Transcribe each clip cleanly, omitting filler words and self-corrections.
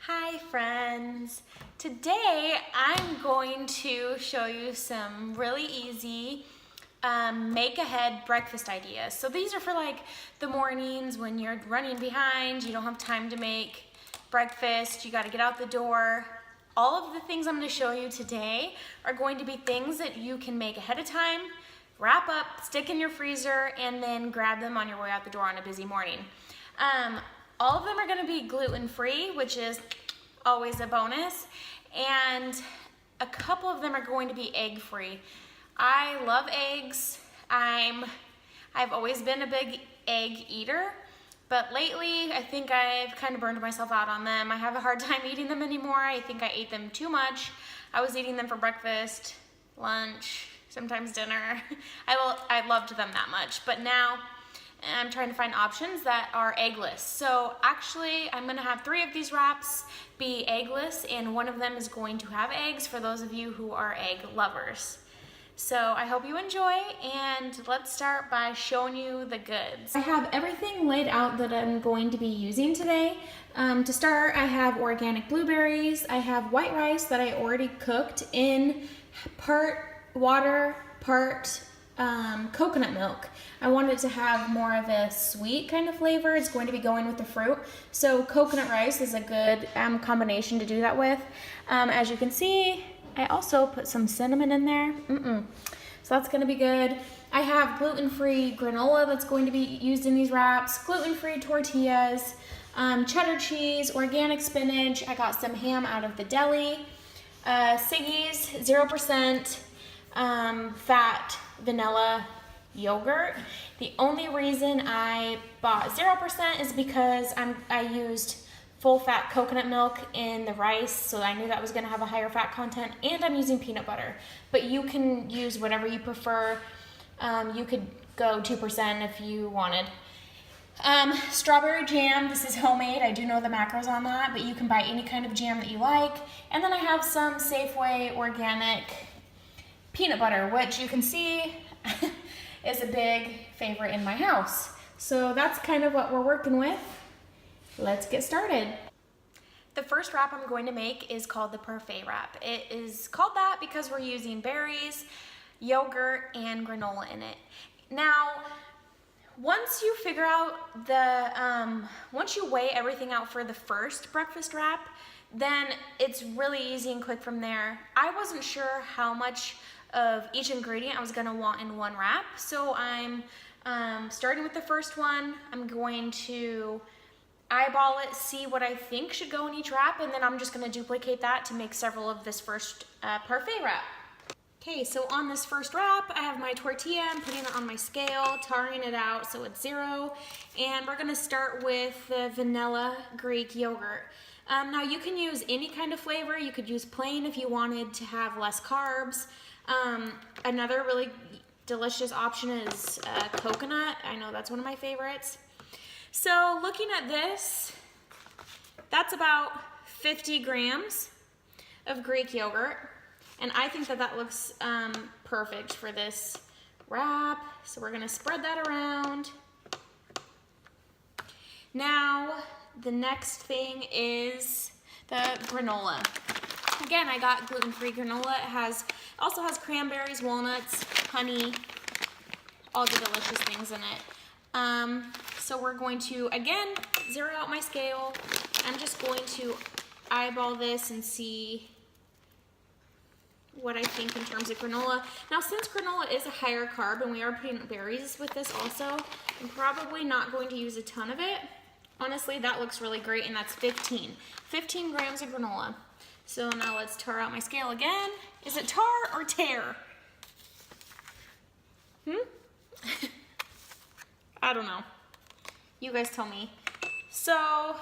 Hi friends! Today I'm going to show you some really easy make ahead breakfast ideas. So these are for like the mornings when you're running behind, you don't have time to make breakfast, you got to get out the door. All of the things I'm going to show you today are going to be things that you can make ahead of time, wrap up, stick in your freezer, and then grab them on your way out the door on a busy morning. All of them are going to be gluten-free, which is always a bonus, and a couple of them are going to be egg-free. I love eggs. I've always been a big egg eater, but lately I think I've kind of burned myself out on them. I have a hard time eating them anymore. I think I ate them too much. I was eating them for breakfast, lunch, sometimes dinner. I loved them that much, but now I'm trying to find options that are eggless. So actually, I'm gonna have 3 of these wraps be eggless, and one of them is going to have eggs for those of you who are egg lovers. So I hope you enjoy, and let's start by showing you the goods. I have everything laid out that I'm going to be using today. To start, I have organic blueberries. I have white rice that I already cooked in part water, part coconut milk. I wanted to have more of a sweet kind of flavor. It's going to be going with the fruit. So coconut rice is a good combination to do that with. As you can see, I also put some cinnamon in there. So that's gonna be good. I have gluten-free granola that's going to be used in these wraps, gluten-free tortillas, cheddar cheese, organic spinach. I got some ham out of the deli, Siggy's 0% fat vanilla yogurt. The only reason I bought 0% is because I used full fat coconut milk in the rice, so I knew that was going to have a higher fat content, and I'm using peanut butter. But you can use whatever you prefer. You could go 2% if you wanted. Strawberry jam, this is homemade. I do know the macros on that, but you can buy any kind of jam that you like. And then I have some Safeway organic peanut butter, which you can see is a big favorite in my house. So that's kind of what we're working with. Let's get started. The first wrap I'm going to make is called the parfait wrap. It is called that because we're using berries, yogurt, and granola in it. Now, once you figure out once you weigh everything out for the first breakfast wrap, then it's really easy and quick from there. I wasn't sure how much of each ingredient I was gonna want in one wrap, so I'm starting with the first one. I'm going to eyeball it, see what I think should go in each wrap, and then I'm just gonna duplicate that to make several of this first parfait wrap. Okay, so on this first wrap, I have my tortilla. I'm putting it on my scale, tarring it out so it's 0, and we're gonna start with the vanilla Greek yogurt. Now you can use any kind of flavor. You could use plain if you wanted to have less carbs. Another really delicious option is coconut. I know that's one of my favorites. So looking at this, that's about 50 grams of Greek yogurt. And I think that that looks perfect for this wrap. So we're gonna spread that around. Now, the next thing is the granola. Again, I got gluten-free granola. It also has cranberries, walnuts, honey, all the delicious things in it. So we're going to, again, zero out my scale. I'm just going to eyeball this and see what I think in terms of granola. Now, since granola is a higher carb and we are putting berries with this also, I'm probably not going to use a ton of it. Honestly, that looks really great, and that's 15 grams of granola. So now let's tar out my scale again. Is it tar or tear? I don't know. You guys tell me. So,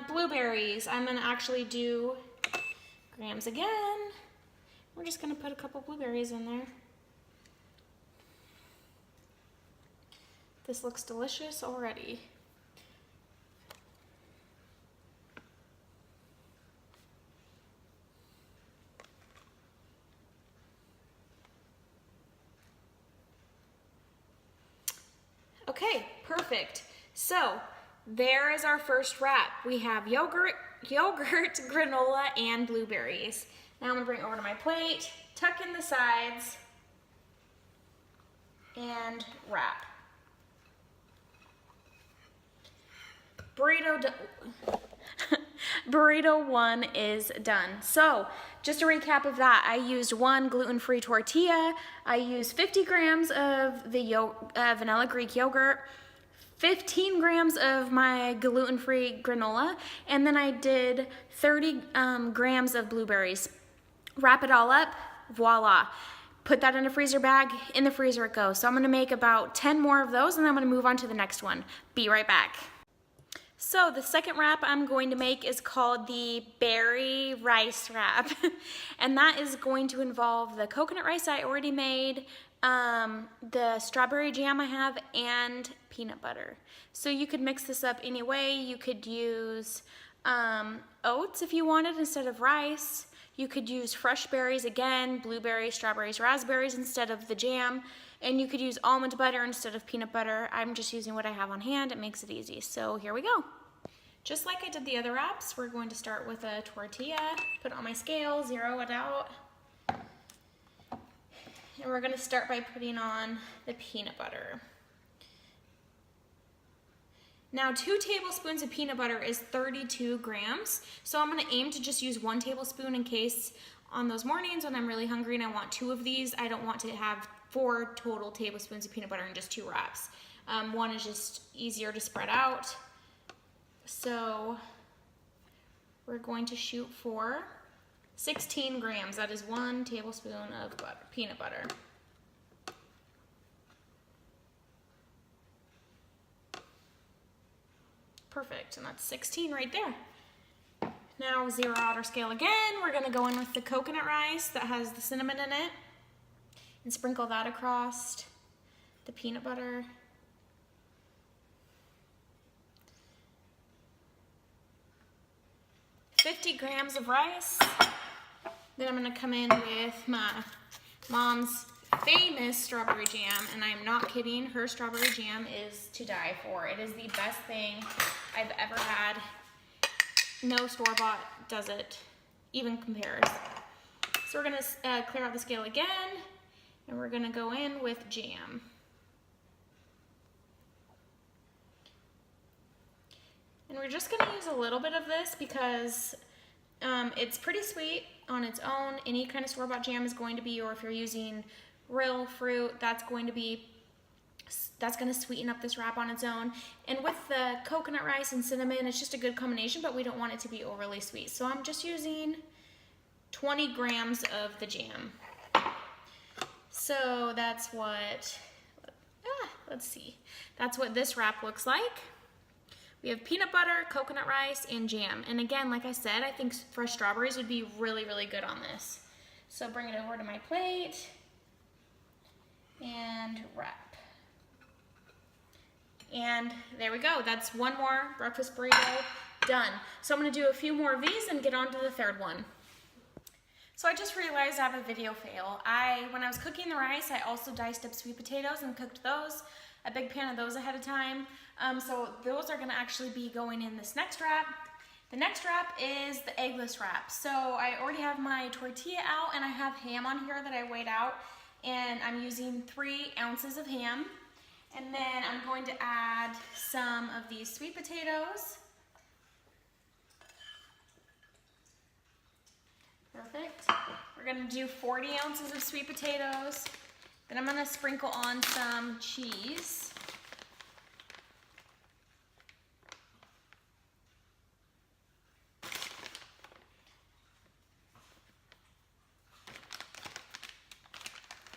blueberries. I'm gonna actually do grams again. We're just gonna put a couple blueberries in there. This looks delicious already. Okay, perfect. So there is our first wrap. We have yogurt, yogurt, granola, and blueberries. Now I'm gonna bring it over to my plate, tuck in the sides, and wrap. Burrito 1 is done. So just a recap of that, I used 1 gluten-free tortilla, I used 50 grams of the vanilla Greek yogurt, 15 grams of my gluten-free granola, and then I did 30 grams of blueberries. Wrap it all up, voila. Put that in a freezer bag, in the freezer it goes. So I'm gonna make about 10 more of those and then I'm gonna move on to the next one. Be right back. So the second wrap I'm going to make is called the berry rice wrap. And that is going to involve the coconut rice I already made, the strawberry jam I have, and peanut butter. So you could mix this up any way. You could use oats if you wanted instead of rice. You could use fresh berries again, blueberries, strawberries, raspberries instead of the jam. And you could use almond butter instead of peanut butter. I'm just using what I have on hand. It makes it easy. So here we go. Just like I did the other wraps, we're going to start with a tortilla, put it on my scale, zero it out. And we're gonna start by putting on the peanut butter. Now 2 tablespoons of peanut butter is 32 grams. So I'm gonna aim to just use 1 tablespoon in case on those mornings when I'm really hungry and I want 2 of these, I don't want to have 4 total tablespoons of peanut butter in just 2 wraps. 1 is just easier to spread out. So we're going to shoot for 16 grams. That is 1 tablespoon of peanut butter. Perfect, and that's 16 right there. Now zero out our scale again. We're gonna go in with the coconut rice that has the cinnamon in it and sprinkle that across the peanut butter. $50 grams of rice. Then I'm gonna come in with my mom's famous strawberry jam, and I'm not kidding, her strawberry jam is to die for. It is the best thing I've ever had. No store-bought does it, even compares. So we're gonna clear out the scale again, and we're gonna go in with jam. And we're just gonna use a little bit of this because it's pretty sweet on its own. Any kind of store-bought jam is going to be, or if you're using real fruit, that's going to sweeten up this wrap on its own. And with the coconut rice and cinnamon, it's just a good combination, but we don't want it to be overly sweet. So I'm just using 20 grams of the jam. So that's what, let's see. That's what this wrap looks like. We have peanut butter, coconut rice, and jam. And again, like I said, I think fresh strawberries would be really, really good on this. So bring it over to my plate and wrap. And there we go. That's 1 more breakfast burrito done. So I'm gonna do a few more of these and get on to the 3rd one. So I just realized I have a video fail. When I was cooking the rice, I also diced up sweet potatoes and cooked those. A big pan of those ahead of time. So those are gonna actually be going in this next wrap. The next wrap is the eggless wrap. So I already have my tortilla out and I have ham on here that I weighed out, and I'm using 3 ounces of ham. And then I'm going to add some of these sweet potatoes. Perfect. We're gonna do 40 ounces of sweet potatoes. Then I'm gonna sprinkle on some cheese.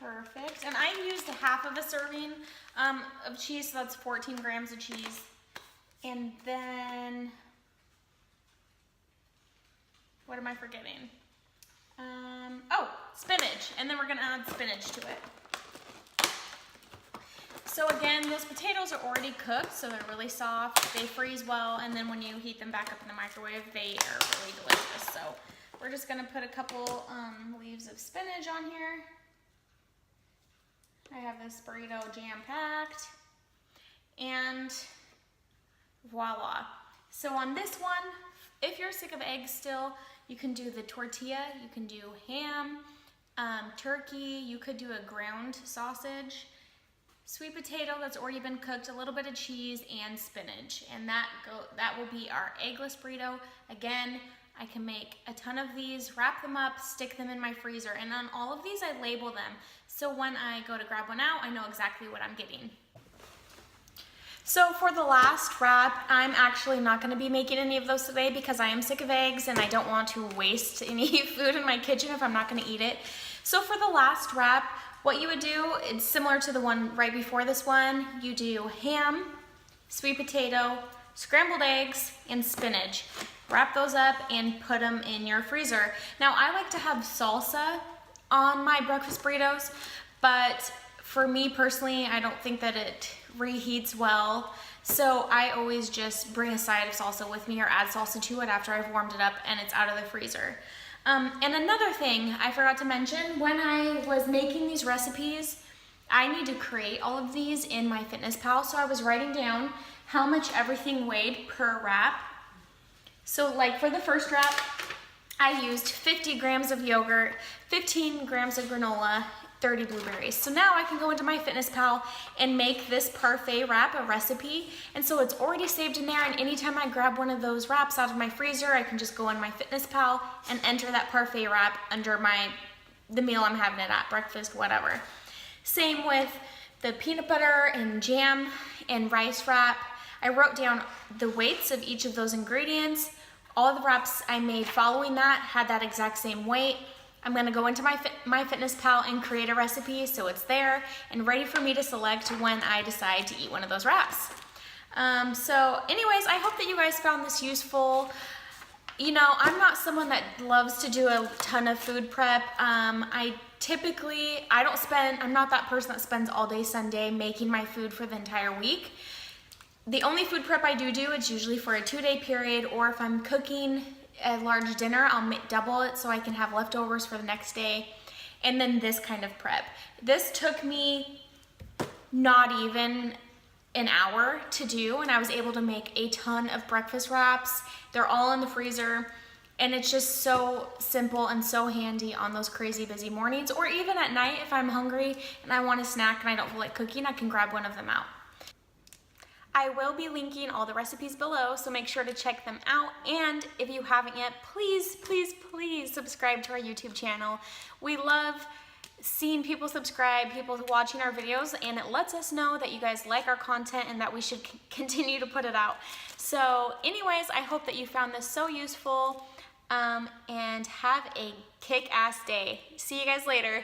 Perfect. And I used half of a serving of cheese, so that's 14 grams of cheese. And then, what am I forgetting? Oh, spinach. And then we're gonna add spinach to it. So again, those potatoes are already cooked, so they're really soft. They freeze well, and then when you heat them back up in the microwave, they are really delicious. So we're just gonna put a couple leaves of spinach on here. I have this burrito jam-packed, and voila. So on this one, If you're sick of eggs still, you can do the tortilla, you can do ham, turkey, you could do a ground sausage, sweet potato that's already been cooked, a little bit of cheese, and spinach. And that will be our eggless burrito. Again, I can make a ton of these, wrap them up, stick them in my freezer, and on all of these I label them. So when I go to grab one out, I know exactly what I'm getting. So for the last wrap, I'm actually not going to be making any of those today because I am sick of eggs and I don't want to waste any food in my kitchen if I'm not going to eat it. So for the last wrap, what you would do, it's similar to the one right before this one. You do ham, sweet potato, scrambled eggs, and spinach. Wrap those up and put them in your freezer. Now I like to have salsa on my breakfast burritos, but for me personally, I don't think that it reheats well. So I always just bring a side of salsa with me or add salsa to it after I've warmed it up and it's out of the freezer. And another thing I forgot to mention, when I was making these recipes, I need to create all of these in my Fitness Pal. So I was writing down how much everything weighed per wrap. So like for the first wrap, I used 50 grams of yogurt, 15 grams of granola, 30 blueberries. So now I can go into my Fitness Pal and make this parfait wrap a recipe. And so it's already saved in there, and anytime I grab one of those wraps out of my freezer, I can just go in my Fitness Pal and enter that parfait wrap under the meal I'm having it at, breakfast, whatever. Same with the peanut butter and jam and rice wrap. I wrote down the weights of each of those ingredients. All the wraps I made following that had that exact same weight. I'm gonna go into my Fitness Pal and create a recipe so it's there and ready for me to select when I decide to eat one of those wraps. So anyways, I hope that you guys found this useful. You know, I'm not someone that loves to do a ton of food prep. I'm not that person that spends all day Sunday making my food for the entire week. The only food prep I do is usually for a 2-day period, or if I'm cooking a large dinner, I'll double it so I can have leftovers for the next day. And then this kind of prep. This took me not even an hour to do, and I was able to make a ton of breakfast wraps. They're all in the freezer, and it's just so simple and so handy on those crazy busy mornings, or even at night if I'm hungry and I want a snack and I don't feel like cooking, I can grab one of them out. I will be linking all the recipes below, so make sure to check them out. And if you haven't yet, please, please, please subscribe to our YouTube channel. We love seeing people subscribe, people watching our videos, and it lets us know that you guys like our content and that we should continue to put it out. So anyways, I hope that you found this so useful, and have a kick-ass day. See you guys later.